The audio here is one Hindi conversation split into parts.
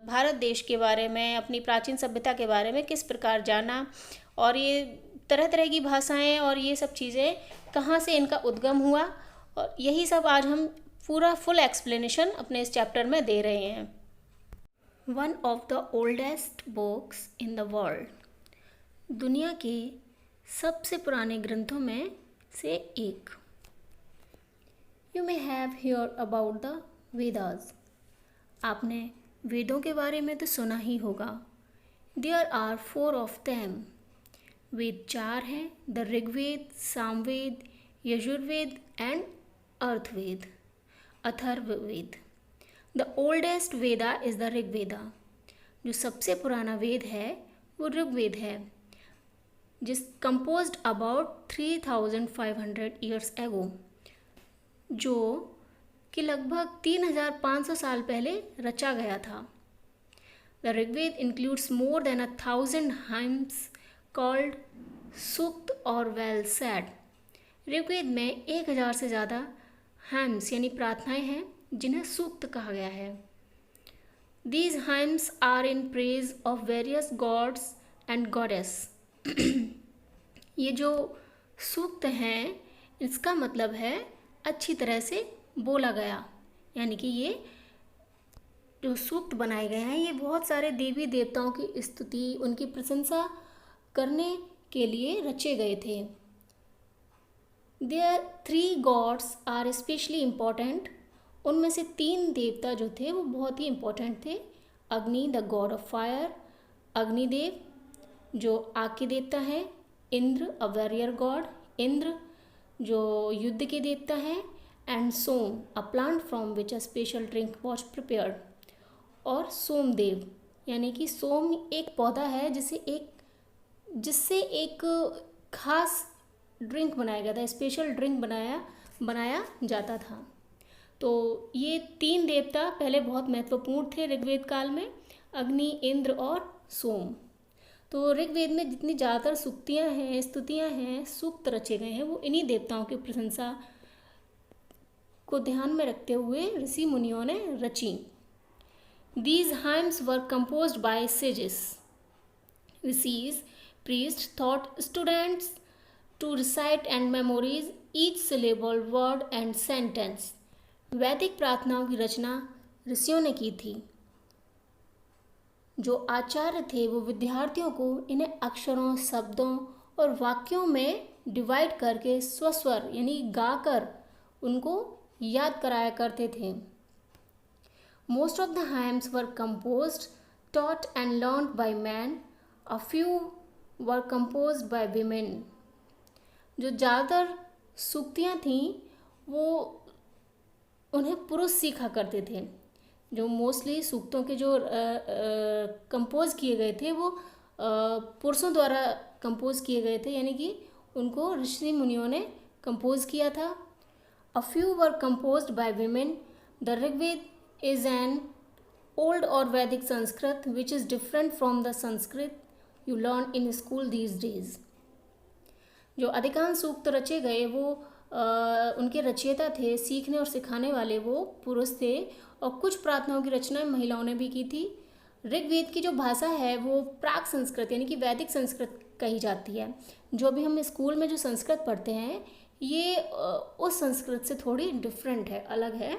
भारत देश के बारे में, अपनी प्राचीन सभ्यता के बारे में किस प्रकार जाना, और ये तरह तरह की भाषाएं और ये सब चीज़ें कहाँ से इनका उद्गम हुआ, और यही सब आज हम पूरा फुल एक्सप्लेनेशन अपने इस चैप्टर में दे रहे हैं। One of the oldest books in the world, दुनिया के सबसे पुराने ग्रंथों में से एक। You may have hear about the Vedas, आपने वेदों के बारे में तो सुना ही होगा। There are 4 of them, Veda 4 हैं, the Rigveda, Samaveda, Yajurveda and Atharvaveda, Atharvaveda. The oldest Veda is the Rigveda, जो सबसे पुराना वेद है वो ऋग्वेद है, जिस कंपोज्ड अबाउट 3500 ईयर्स एगो, जो कि लगभग 3500 साल पहले रचा गया था। The Rigveda includes more than 1000 hymns called sukta और वेल सेड। ऋग्वेद में 1000 से ज़्यादा hymns यानी प्रार्थनाएं हैं जिन्हें सूक्त कहा गया है। These hymns are in praise of various gods and goddess। ये जो सूक्त हैं इसका मतलब है अच्छी तरह से बोला गया, यानी कि ये जो सूक्त बनाए गए हैं ये बहुत सारे देवी देवताओं की स्तुति, उनकी प्रशंसा करने के लिए रचे गए थे। Their 3 gods are especially important। उनमें से 3 देवता जो थे वो बहुत ही इम्पोर्टेंट थे। Agni, the god of fire, Agnidev जो आग के देवता है, Indra, a warrior god, Indra जो युद्ध के देवता है, and Soma, a plant from which a special drink was prepared, और सोमदेव यानी कि सोम एक पौधा है जिससे एक खास ड्रिंक बनाया गया था, स्पेशल ड्रिंक बनाया जाता था। तो ये 3 देवता पहले बहुत महत्वपूर्ण थे ऋग्वेद काल में, अग्नि, इंद्र और सोम। तो ऋग्वेद में जितनी ज़्यादातर सूक्तियाँ हैं, स्तुतियाँ हैं, सूक्त रचे गए हैं वो इन्हीं देवताओं की प्रशंसा को ध्यान में रखते हुए ऋषि मुनियों ने रची। These hymns were composed by sages, rishis, priests taught students to recite and memorize each syllable, word and sentence। वैदिक प्रार्थनाओं की रचना ऋषियों ने की थी। जो आचार्य थे वो विद्यार्थियों को इन्हें अक्षरों, शब्दों और वाक्यों में डिवाइड करके स्वस्वर यानी गाकर उनको याद कराया करते थे। Most of the hymns were composed, taught and learned by men, a few were composed by women। जो ज़्यादातर सूक्तियाँ थीं वो उन्हें पुरुष सीखा करते थे। जो मोस्टली सूक्तों के जो कंपोज किए गए थे वो पुरुषों द्वारा कंपोज किए गए थे, यानी कि उनको ऋषि मुनियों ने कंपोज किया था। A few were composed by women. The Rigveda is an old or Vedic Sanskrit which is different from the Sanskrit you learn in school these days. जो अधिकांश सूक्त रचे गए वो उनके रचयिता थे, सीखने और सिखाने वाले वो पुरुष थे, और कुछ प्रार्थनाओं की रचना महिलाओं ने भी की थी। ऋग्वेद की जो भाषा है वो प्राक संस्कृत यानी कि वैदिक संस्कृत कही जाती है। जो भी हम स्कूल में जो संस्कृत पढ़ते हैं ये उस संस्कृत से थोड़ी डिफरेंट है, अलग है।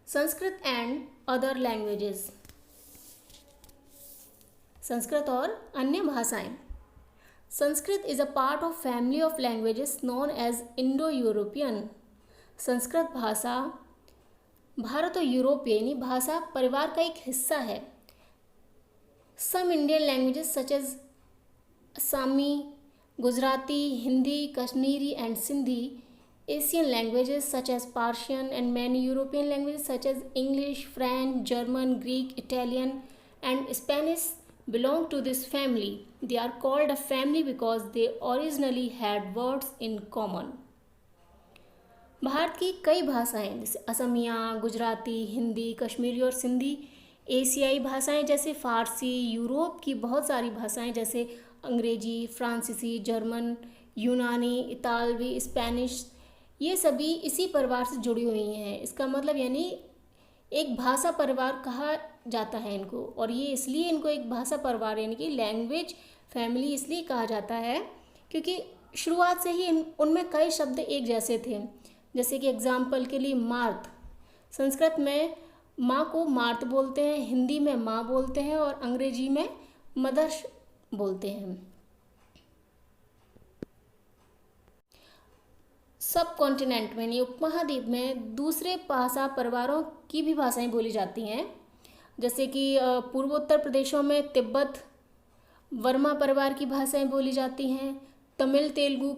Sanskrit and other languages, Sanskrit और अन्य भाषाएं। Sanskrit is a part of family of languages known as Indo European. Sanskrit भाषा भारत और यूरोपियनी भाषा परिवार का एक हिस्सा है। Some Indian languages such as Assamese, Gujarati, Hindi, Kashmiri and Sindhi, Asian languages such as Persian and many European languages such as English, French, German, Greek, Italian and Spanish belong to this family। They are called a family because they originally had words in common। Bharat की कई भाषाएं जैसे असमिया, गुजराती, हिंदी, कश्मीरी और सिंधी, एशियाई भाषाएं जैसे फ़ारसी, यूरोप की बहुत सारी भाषाएं जैसे अंग्रेजी, फ्रांसीसी, जर्मन, यूनानी, इतालवी, स्पेनिश, ये सभी इसी परिवार से जुड़ी हुई हैं। इसका मतलब यानी एक भाषा परिवार कहा जाता है इनको, और ये इसलिए इनको एक भाषा परिवार यानी कि लैंग्वेज फैमिली इसलिए कहा जाता है क्योंकि शुरुआत से ही उनमें कई शब्द एक जैसे थे। जैसे कि एग्जाम्पल के लिए मार्त, संस्कृत में माँ को मार्त बोलते हैं, हिंदी में माँ बोलते हैं और अंग्रेजी में मदर्स बोलते हैं। सब कॉन्टिनेंट में यानी उपमहाद्वीप में दूसरे भाषा परिवारों की भी भाषाएं बोली जाती हैं। जैसे कि पूर्वोत्तर प्रदेशों में तिब्बत वर्मा परिवार की भाषाएं बोली जाती हैं। तमिल, तेलुगु,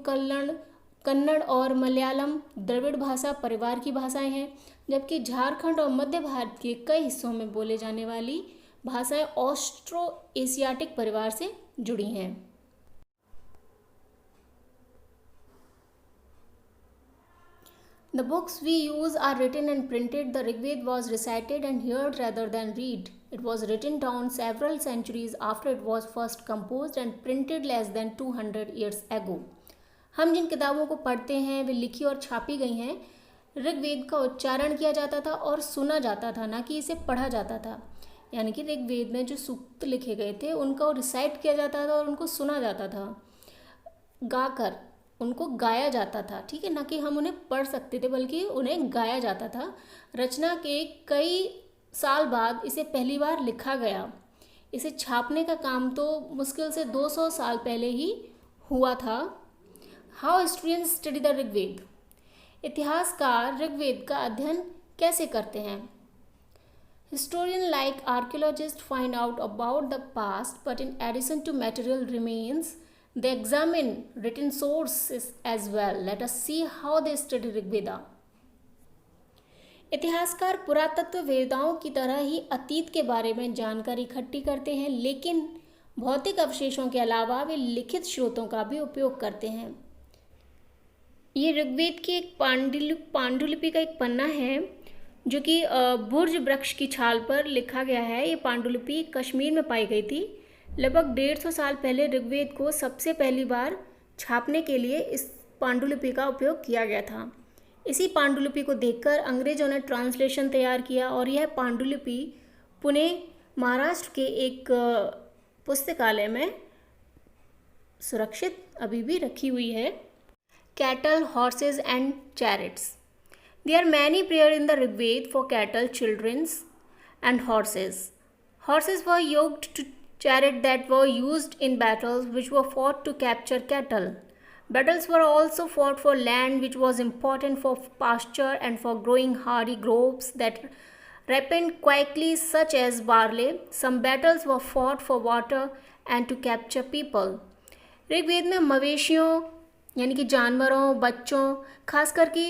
कन्नड़ और मलयालम द्रविड़ भाषा परिवार की भाषाएं हैं, जबकि झारखंड और मध्य भारत के कई हिस्सों में बोले जाने वाली भाषाएं ऑस्ट्रो एशियाटिक परिवार से जुड़ी हैं। The books we use are written and printed. The Rigved was recited and heard rather than read. It was written down several centuries after it was first composed and printed less than 200 years ago. हम जिन किताबों को पढ़ते हैं वे लिखी और छापी गई हैं। ऋग्वेद का उच्चारण किया जाता था और सुना जाता था, ना कि इसे पढ़ा जाता था। यानी कि ऋग्वेद में जो सूक्त लिखे गए थे उनको रिसाइट किया जाता था और उनको सुना जाता था, गाकर उनको गाया जाता था। ठीक है, ना कि हम उन्हें पढ़ सकते थे बल्कि उन्हें गाया जाता था। रचना के कई साल बाद इसे पहली बार लिखा गया। इसे छापने का काम तो मुश्किल से 200 साल पहले ही हुआ था। How historians study the Rigveda, इतिहासकार ऋग्वेद का अध्ययन कैसे करते हैं? Historian like archaeologist find out about the past, but in addition to material remains they examine written sources as well. Let us see how they study Rigveda. इतिहासकार पुरातत्व वेदाओं की तरह ही अतीत के बारे में जानकारी इकट्ठी करते हैं, लेकिन भौतिक अवशेषों के अलावा वे लिखित स्रोतों का भी उपयोग करते हैं। ये ऋग्वेद की एक पांडुलिपि का एक पन्ना है जो कि बुर्ज वृक्ष की छाल पर लिखा गया है। ये पांडुलिपि कश्मीर में पाई गई थी। लगभग 150 साल पहले ऋग्वेद को सबसे पहली बार छापने के लिए इस पांडुलिपि का उपयोग किया गया था। इसी पांडुलिपि को देखकर अंग्रेजों ने ट्रांसलेशन तैयार किया और यह पांडुलिपि पुणे महाराष्ट्र के एक पुस्तकालय में सुरक्षित अभी भी रखी हुई है। Cattle, horses and chariots. There are many prayer in the Rigveda for cattle, childrens and horses. Horses were yoked to chariots that were used in battles which were fought to capture cattle. Battles were also fought for land which was important for pasture and for growing hardy crops that ripened quickly, such as barley. Some battles were fought for water and to capture people. Rigveda में मवेशियों यानी कि जानवरों, बच्चों, खासकर कि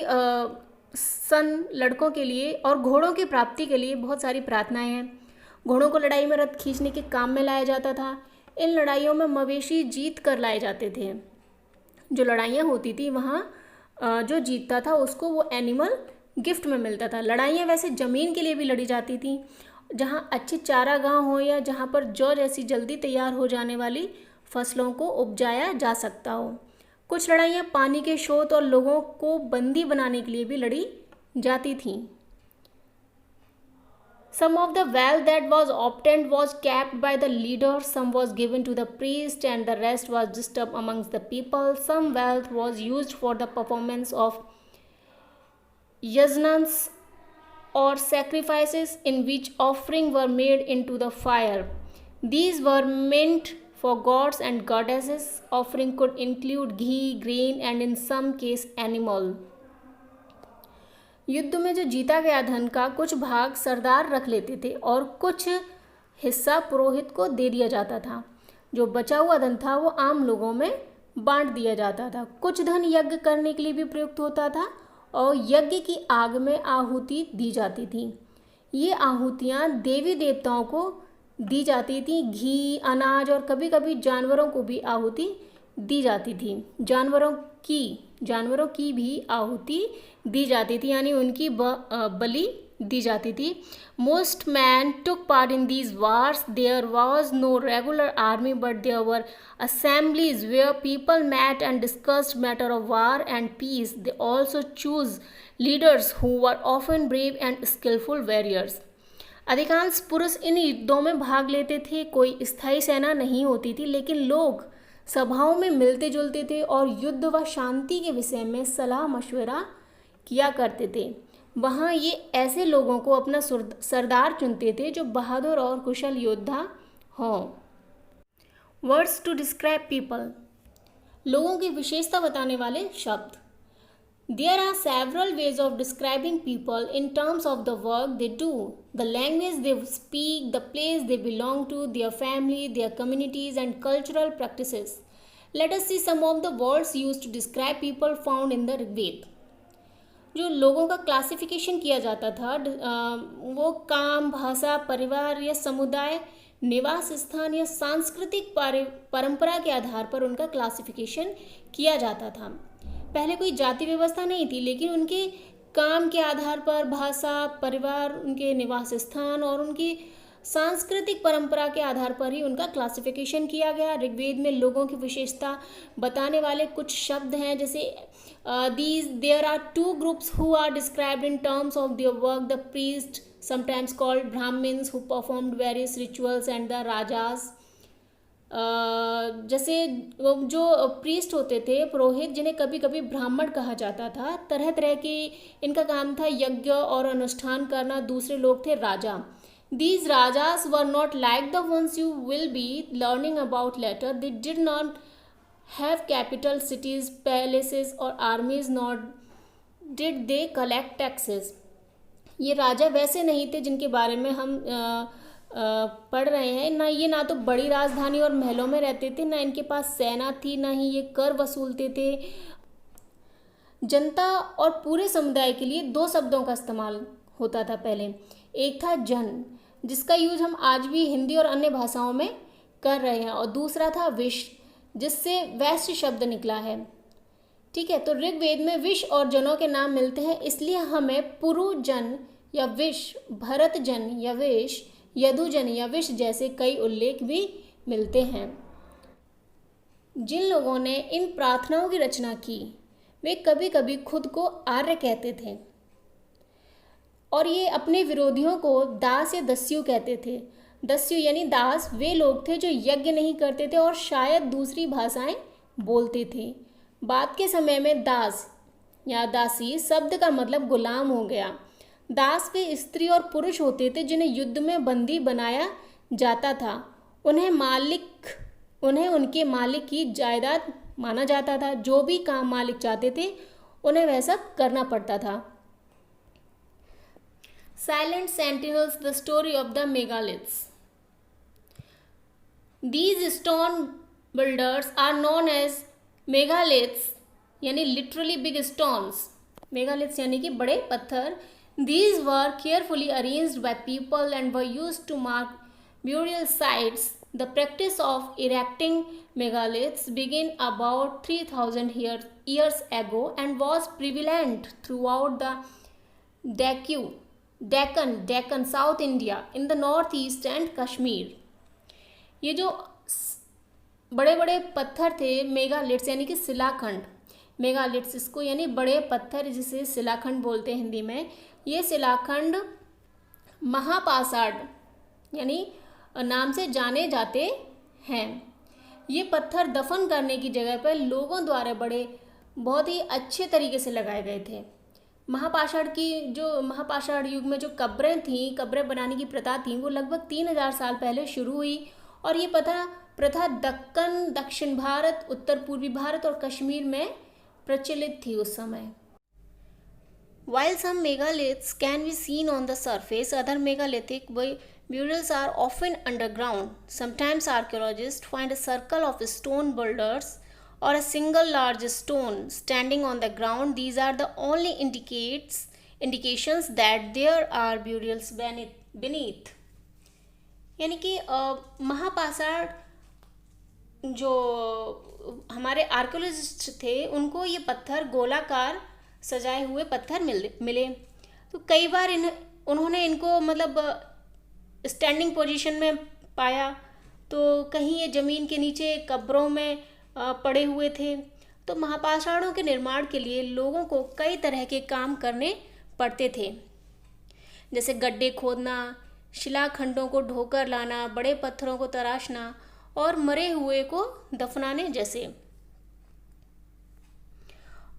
सन लड़कों के लिए और घोड़ों की प्राप्ति के लिए बहुत सारी प्रार्थनाएं हैं। घोड़ों को लड़ाई में रथ खींचने के काम में लाया जाता था। इन लड़ाइयों में मवेशी जीत कर लाए जाते थे। जो लड़ाइयाँ होती थी वहाँ जो जीतता था उसको वो एनिमल गिफ्ट में मिलता था। लड़ाइयाँ वैसे ज़मीन के लिए भी लड़ी जाती थी, जहाँ अच्छी चारागाह हो या जहाँ पर जौ जैसी जल्दी तैयार हो जाने वाली फसलों को उपजाया जा सकता हो। कुछ लड़ाइयाँ पानी के स्रोत और लोगों को बंदी बनाने के लिए भी लड़ी जाती थीं। Some of the wealth that was obtained was kept by the leader, some was given to the priest, and the rest was distributed amongst the people. Some wealth was used for the performance of yajnas or sacrifices in which offerings were made into the fire. These were meant for gods and goddesses. Offering could include ghee, grain, and in some case animal. युद्ध में जो जीता गया धन का कुछ भाग सरदार रख लेते थे और कुछ हिस्सा पुरोहित को दे दिया जाता था। जो बचा हुआ धन था वो आम लोगों में बांट दिया जाता था। कुछ धन यज्ञ करने के लिए भी प्रयुक्त होता था और यज्ञ की आग में आहुति दी जाती थी। ये आहुतियाँ देवी देवताओं को दी जाती थी। घी, अनाज और कभी कभी जानवरों को भी आहुति दी जाती थी। जानवरों की भी आहुति दी जाती थी, यानी उनकी बलि दी जाती थी। Most men took part in these wars. There was no regular army but there were assemblies where people met and discussed matter of war and peace. They also chose leaders who were often brave and skillful warriors. अधिकांश पुरुष इन युद्धों में भाग लेते थे। कोई स्थायी सेना नहीं होती थी, लेकिन लोग सभाओं में मिलते जुलते थे और युद्ध व शांति के विषय में सलाह मशवरा किया करते थे। वहाँ ये ऐसे लोगों को अपना सरदार चुनते थे जो बहादुर और कुशल योद्धा हों। वर्ड्स टू डिस्क्राइब पीपल, लोगों की विशेषता बताने वाले शब्द। There are several ways of describing people in terms of the work they do, the language they speak, the place they belong to, their family, their communities, and cultural practices. Let us see some of the words used to describe people found in the Rigveda. जो लोगों का क्लासिफिकेशन किया जाता था वो काम, भाषा, परिवार या समुदाय, निवास स्थान या सांस्कृतिक परंपरा के आधार पर उनका क्लासिफिकेशन किया जाता था। पहले कोई जाति व्यवस्था नहीं थी, लेकिन उनके काम के आधार पर भाषा, परिवार, उनके निवास स्थान और उनकी सांस्कृतिक परंपरा के आधार पर ही उनका क्लासिफिकेशन किया गया। ऋग्वेद में लोगों की विशेषता बताने वाले कुछ शब्द हैं, जैसे there are two groups who are described in terms of their work, the priest sometimes called Brahmins who performed various rituals and the rajas। जैसे जो प्रीस्ट होते थे, पुरोहित, जिन्हें कभी कभी ब्राह्मण कहा जाता था, तरह तरह की इनका काम था यज्ञ और अनुष्ठान करना। दूसरे लोग थे राजा। These rajas were not like the ones you will be learning about later. They did not have capital cities, palaces or armies, nor did they collect taxes। ये राजा वैसे नहीं थे जिनके बारे में हम पढ़ रहे हैं। ना तो बड़ी राजधानी और महलों में रहते थे, ना इनके पास सेना थी, ना ही ये कर वसूलते थे। जनता और पूरे समुदाय के लिए दो शब्दों का इस्तेमाल होता था पहले। एक था जन, जिसका यूज हम आज भी हिंदी और अन्य भाषाओं में कर रहे हैं, और दूसरा था विश, जिससे वैश्य शब्द निकला है। ठीक है, तो ऋग्वेद में विश और जनों के नाम मिलते हैं, इसलिए हमें पुरुजन या विश, भरतजन या विश, यदुजन या विश जैसे कई उल्लेख भी मिलते हैं। जिन लोगों ने इन प्रार्थनाओं की रचना की वे कभी कभी खुद को आर्य कहते थे, और ये अपने विरोधियों को दास या दस्यु कहते थे। दस्यु यानी दास वे लोग थे जो यज्ञ नहीं करते थे और शायद दूसरी भाषाएं बोलते थे। बाद के समय में दास या दासी शब्द का मतलब गुलाम हो गया। दास वे स्त्री और पुरुष होते थे जिन्हें युद्ध में बंदी बनाया जाता था। उन्हें उनके मालिक की जायदाद माना जाता था। जो भी काम मालिक चाहते थे उन्हें वह सब करना पड़ता था। Silent Sentinels, the story of the megaliths. These stone builders are known as megaliths, यानी literally big stones. Megaliths यानी कि बड़े पत्थर। These were carefully arranged by people and were used to mark burial sites. The practice of erecting megaliths began about 3,000 years ago and was prevalent throughout the Deccan, South India, in the northeast and Kashmir। ये जो बड़े बड़े पत्थर थे मेगालिथ्स यानी कि शिलाखंड, मेगालिथ्स इसको यानी बड़े पत्थर जिसे शिलाखंड बोलते हैं हिंदी में। ये शिलाखंड महापाषाण यानी नाम से जाने जाते हैं। ये पत्थर दफन करने की जगह पर लोगों द्वारा बहुत ही अच्छे तरीके से लगाए गए थे। महापाषाण युग में जो कब्रें बनाने की प्रथा थी, वो लगभग 3000 साल पहले शुरू हुई, और ये प्रथा दक्कन, दक्षिण भारत, उत्तर पूर्वी भारत और कश्मीर में प्रचलित थी उस समय। While some megaliths can be seen on the surface, other megalithic burials are often underground. Sometimes archaeologists find a circle of stone boulders or a single large stone standing on the ground. These are the only indications that there are burials beneath। यानी कि महापाषाण जो हमारे आर्कियोलॉजिस्ट थे उनको ये पत्थर गोलाकार सजाए हुए पत्थर मिले। तो कई बार उन्होंने इनको मतलब स्टैंडिंग पोजीशन में पाया, तो कहीं ये ज़मीन के नीचे कब्रों में पड़े हुए थे। तो महापाषाणों के निर्माण के लिए लोगों को कई तरह के काम करने पड़ते थे, जैसे गड्ढे खोदना, शिलाखंडों को ढोकर लाना, बड़े पत्थरों को तराशना और मरे हुए को दफनाने जैसे।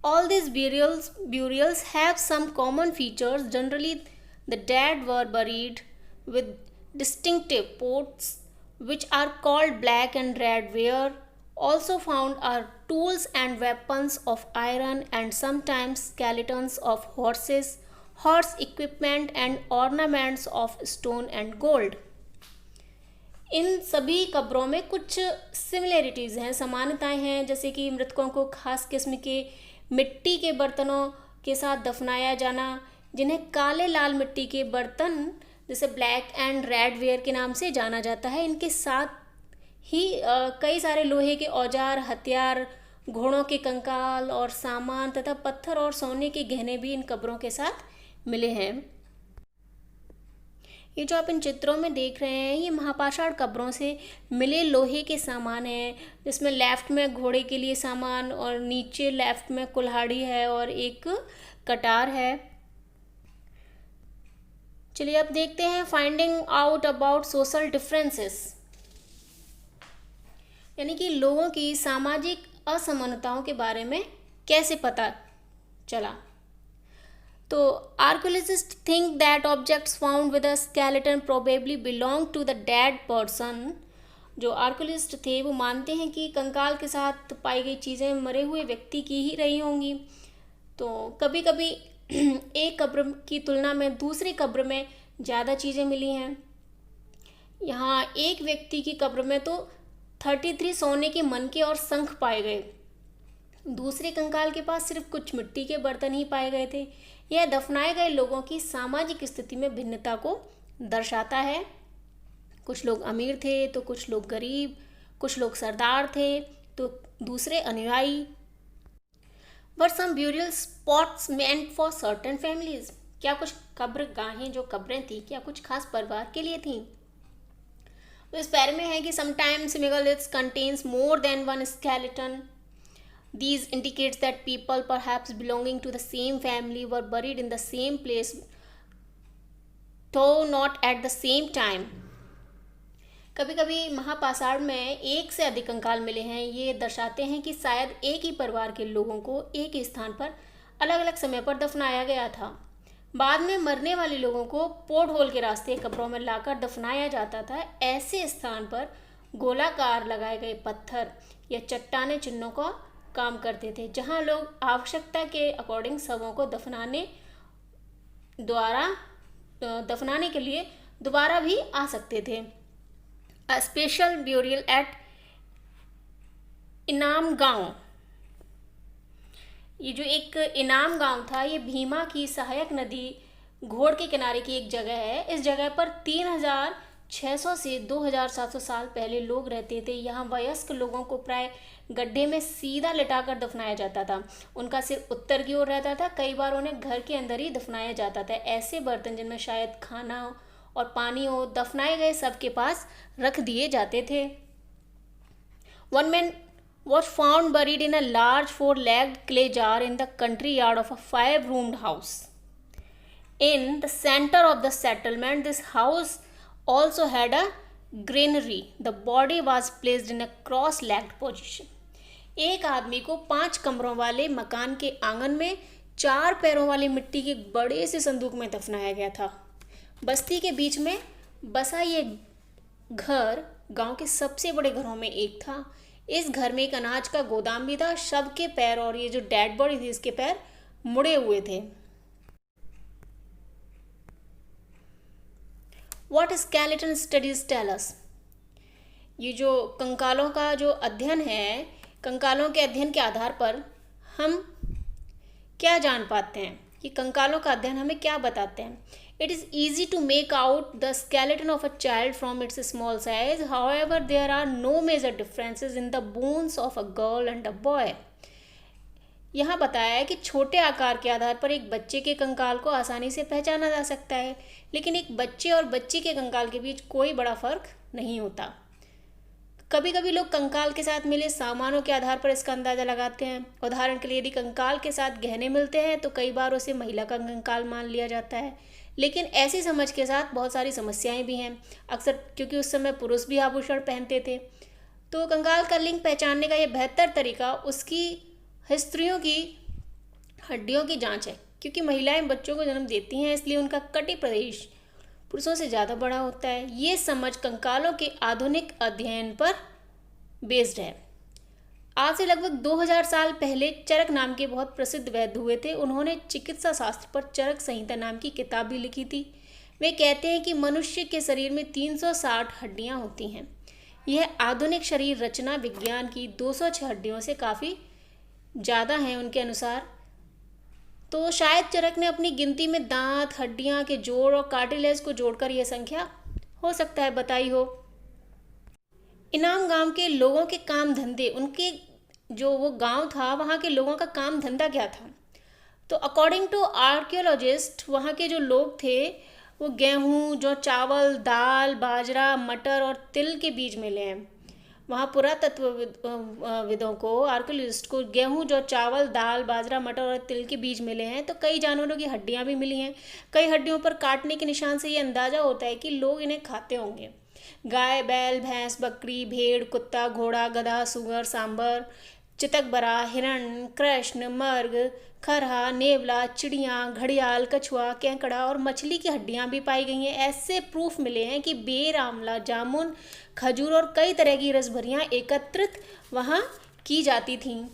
All these burials have some common features. Generally, the dead were buried with distinctive pots, which are called black and red ware. Also found are tools and weapons of iron and sometimes skeletons of horses, horse equipment and ornaments of stone and gold. इन सभी कब्रों में कुछ सिमिलरिटीज़ हैं, समानताएं हैं, जैसे कि मृतकों को खास किस्म के मिट्टी के बर्तनों के साथ दफनाया जाना, जिन्हें काले लाल मिट्टी के बर्तन जैसे ब्लैक एंड रेड वेयर के नाम से जाना जाता है। इनके साथ ही कई सारे लोहे के औजार, हथियार, घोड़ों के कंकाल और सामान तथा पत्थर और सोने के गहने भी इन कब्रों के साथ मिले हैं। ये जो आप इन चित्रों में देख रहे हैं, ये महापाषाण कब्रों से मिले लोहे के सामान हैं, जिसमें लेफ्ट में घोड़े के लिए सामान और नीचे लेफ्ट में कुल्हाड़ी है और एक कटार है। चलिए अब देखते हैं finding out about social differences, यानी कि लोगों की सामाजिक असमानताओं के बारे में कैसे पता चला। तो archaeologist think that objects found with a skeleton probably belong to the dead person. जो आर्कियोलॉजिस्ट थे वो मानते हैं कि कंकाल के साथ पाई गई चीज़ें मरे हुए व्यक्ति की ही रही होंगी। तो कभी कभी एक कब्र की तुलना में दूसरी कब्र में ज़्यादा चीज़ें मिली हैं। यहाँ एक व्यक्ति की कब्र में तो 33 सोने के मनके और शंख पाए गए, दूसरे कंकाल के पास सिर्फ कुछ मिट्टी के बर्तन ही पाए गए थे। यह दफनाए गए लोगों की सामाजिक स्थिति में भिन्नता को दर्शाता है। कुछ लोग अमीर थे तो कुछ लोग गरीब, कुछ लोग सरदार थे तो दूसरे अनुयायी। Were some burial spots meant for certain families. क्या कुछ कब्र गाहें जो कब्रें थी क्या कुछ खास परिवार के लिए थी? तो इस पैर में है कि sometimes megaliths contains more than one skeleton. These indicates that people perhaps belonging to the same family were buried in the same place, though not at the same time. कभी कभी महापाषाण में एक से अधिक कंकाल मिले हैं। ये दर्शाते हैं कि शायद एक ही परिवार के लोगों को एक ही स्थान पर अलग अलग समय पर दफनाया गया था। बाद में मरने वाले लोगों को पोर्ट होल के रास्ते कब्रों में लाकर दफनाया जाता था। ऐसे स्थान पर गोलाकार लगाए गए पत्थर या चट्टाने चिन्हों का काम करते थे, जहां लोग आवश्यकता के अकॉर्डिंग शवों को दफनाने के लिए दोबारा भी आ सकते थे। अ स्पेशल ब्यूरियल एट इनाम गांव। ये जो एक इनाम गांव था, ये भीमा की सहायक नदी घोड़ के किनारे की एक जगह है। इस जगह पर 3600 से 2700 साल पहले लोग रहते थे। यहाँ वयस्क लोगों को प्राय गड्ढे में सीधा लिटाकर दफनाया जाता था। उनका सिर उत्तर की ओर रहता था। कई बार उन्हें घर के अंदर ही दफनाया जाता था। ऐसे बर्तन जिनमें शायद खाना और पानी हो, दफनाए गए सबके पास रख दिए जाते थे। One man was found buried in a large 4-legged clay jar in the country yard of a 5-roomed house. In the center of the settlement, this house also had a granary. The body was placed in a cross-legged position. एक आदमी को 5 कमरों वाले मकान के आंगन में 4 पैरों वाले मिट्टी के बड़े से संदूक में दफनाया गया था। बस्ती के बीच में बसा ये घर गांव के सबसे बड़े घरों में एक था। इस घर में एक अनाज का गोदाम भी था। शव के पैर और ये जो डेड बॉडी थी इसके पैर मुड़े हुए थे। What skeleton studies tell us? ये जो कंकालों का जो अध्ययन है, कंकालों के अध्ययन के आधार पर हम क्या जान पाते हैं? कि कंकालों का अध्ययन हमें क्या बताते हैं? It is easy to make out the skeleton of a child from its small size. However, there are no major differences in the bones of a girl and a boy. यहाँ बताया है कि छोटे आकार के आधार पर एक बच्चे के कंकाल को आसानी से पहचाना जा सकता है, लेकिन एक बच्चे और बच्ची के कंकाल के बीच कोई बड़ा फर्क नहीं होता। कभी कभी लोग कंकाल के साथ मिले सामानों के आधार पर इसका अंदाज़ा लगाते हैं। उदाहरण के लिए यदि कंकाल के साथ गहने मिलते हैं तो कई बार उसे महिला का कंकाल मान लिया जाता है। लेकिन ऐसी समझ के साथ बहुत सारी समस्याएं भी हैं, अक्सर क्योंकि उस समय पुरुष भी आभूषण पहनते थे। तो कंकाल का लिंग पहचानने का ये बेहतर तरीका उसकी स्त्रियों की हड्डियों की जांच है, क्योंकि महिलाएं बच्चों को जन्म देती हैं, इसलिए उनका कटी प्रदेश पुरुषों से ज़्यादा बड़ा होता है। ये समझ कंकालों के आधुनिक अध्ययन पर बेस्ड है। आज से लगभग 2000 साल पहले चरक नाम के बहुत प्रसिद्ध वैद्य हुए थे। उन्होंने चिकित्सा शास्त्र पर चरक संहिता नाम की किताब भी लिखी थी। वे कहते हैं कि मनुष्य के शरीर में 360 हड्डियां होती हैं। यह आधुनिक शरीर रचना विज्ञान की 206 हड्डियों से काफ़ी ज़्यादा है उनके अनुसार। तो शायद चरक ने अपनी गिनती में दांत, हड्डियां के जोड़ और कार्टिलेज को जोड़कर यह संख्या हो सकता है बताई हो। इनाम गांव के लोगों के काम धंधे, उनके जो वो गांव था वहाँ के लोगों का काम धंधा क्या था? तो अकॉर्डिंग टू आर्कियोलॉजिस्ट वहाँ के जो लोग थे वो गेहूँ, जो चावल, दाल, बाजरा, मटर और तिल के बीज मिले हैं। वहाँ पुरातत्वविदों को, आर्कियोलॉजिस्ट को गेहूँ, जो चावल, दाल, बाजरा, मटर और तिल के बीज मिले हैं। तो कई जानवरों की हड्डियाँ भी मिली हैं। कई हड्डियों पर काटने के निशान से ये अंदाज़ा होता है कि लोग इन्हें खाते होंगे। गाय, बैल, भैंस, बकरी, भेड़, कुत्ता, घोड़ा, गधा, सूअर, सांबर, चितकबरा, हिरण, कृष्ण, मर्ग, खरहा, नेवला, चिड़ियाँ, घड़ियाल, कछुआ, केकड़ा और मछली की हड्डियाँ भी पाई गई हैं। ऐसे प्रूफ मिले हैं कि बेर, आंवला, जामुन, खजूर और कई तरह की रसभरियाँ एकत्रित वहाँ की जाती थीं।